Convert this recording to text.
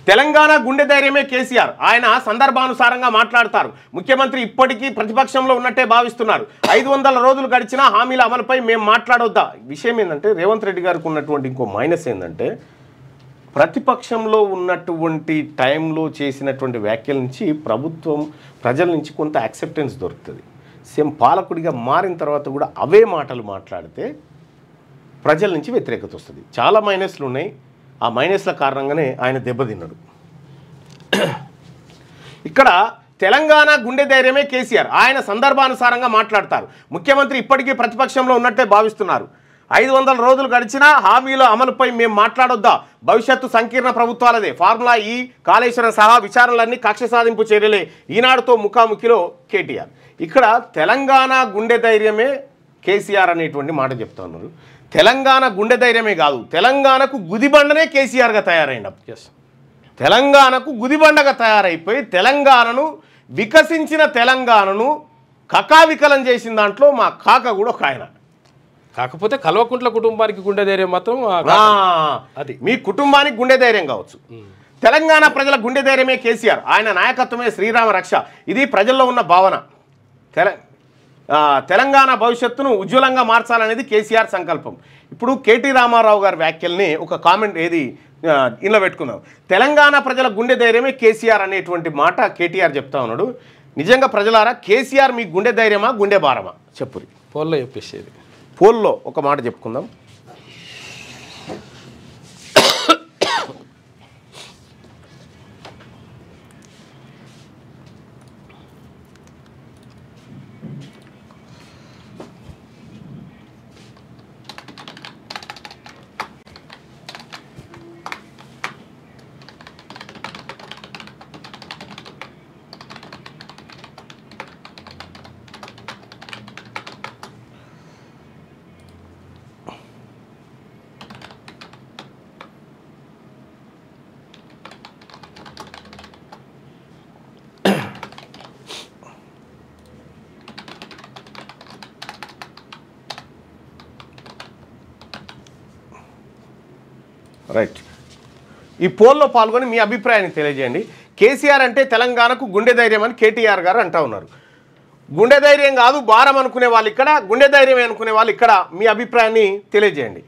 తెలంగాణ గుండె ధైర్యమే కేసీఆర్. ఆయన సందర్భానుసారంగా మాట్లాడతారు. ముఖ్యమంత్రి ఇప్పటికీ ప్రతిపక్షంలో ఉన్నట్టే భావిస్తున్నారు. 500 రోజులు గడిచిన హామీల అమలుపై మేము మాట్లాడొద్దా? విషయం ఏంటంటే రేవంత్ రెడ్డి గారికి ఉన్నటువంటి ఇంకో మైనస్ ఏంటంటే ప్రతిపక్షంలో ఉన్నటువంటి టైంలో చేసినటువంటి వ్యాఖ్యల నుంచి ప్రభుత్వం ప్రజల నుంచి కొంత యాక్సెప్టెన్స్ దొరుకుతుంది. సేమ్ పాలకుడిగా మారిన తర్వాత కూడా అవే మాటలు మాట్లాడితే ప్రజల నుంచి వ్యతిరేకత వస్తుంది. చాలా మైనస్లు ఉన్నాయి. ఆ మైనస్ల కారణంగానే ఆయన దెబ్బతిన్నాడు. ఇక్కడ తెలంగాణ గుండె ధైర్యమే కేసీఆర్. ఆయన సందర్భానుసారంగా మాట్లాడతారు. ముఖ్యమంత్రి ఇప్పటికీ ప్రతిపక్షంలో ఉన్నట్టే భావిస్తున్నారు. 500 రోజులు గడిచినా హామీల అమలుపై మేము మాట్లాడొద్దా? భవిష్యత్తు సంకీర్ణ ప్రభుత్వాలదే. ఫార్ములా ఈ కాళేశ్వరం సహా విచారణలన్నీ కక్ష సాధింపు చర్యలే. ఈనాడుతో ముఖాముఖిలో కేటీఆర్. ఇక్కడ తెలంగాణ గుండె ధైర్యమే కేసీఆర్ అనేటువంటి మాట చెప్తా ఉన్నారు. తెలంగాణ గుండె ధైర్యమే కాదు, తెలంగాణకు గుదిబండనే కేసీఆర్గా తయారైన. తెలంగాణకు గుదిబండగా తయారైపోయి తెలంగాణను వికసించిన తెలంగాణను కకావికలం చేసిన దాంట్లో మా కాక కూడా ఒక ఆయన. కాకపోతే కల్వకుంట్ల కుటుంబానికి గుండె ధైర్యం మాత్రం అది మీ కుటుంబానికి గుండె ధైర్యం కావచ్చు. తెలంగాణ ప్రజల గుండె ధైర్యమే కేసీఆర్. ఆయన నాయకత్వమే శ్రీరామ రక్ష. ఇది ప్రజల్లో ఉన్న భావన. తెలంగాణ భవిష్యత్తును ఉజ్వలంగా మార్చాలనేది కేసీఆర్ సంకల్పం. ఇప్పుడు కేటీ రామారావు గారి వ్యాఖ్యల్ని ఒక కామెంట్ ఇంట్లో పెట్టుకుందాం. తెలంగాణ ప్రజల గుండె ధైర్యమే కేసీఆర్ అనేటువంటి మాట కేటీఆర్ చెప్తా ఉన్నాడు. నిజంగా ప్రజలారా, కేసీఆర్ మీ గుండె ధైర్యమా గుండె భారమా చెప్పురి. పోల్లో చెప్పేసేది. పోల్లో ఒక మాట చెప్పుకుందాం. రైట్. ఈ పోల్లో పాల్గొని మీ అభిప్రాయాన్ని తెలియజేయండి. కేసీఆర్ అంటే తెలంగాణకు గుండె ధైర్యం అని కేటీఆర్ గారు అంటూ ఉన్నారు. గుండె ధైర్యం కాదు భారం అనుకునే వాళ్ళు ఇక్కడ, గుండె ధైర్యం అనుకునే వాళ్ళు ఇక్కడ. మీ అభిప్రాయాన్ని తెలియజేయండి.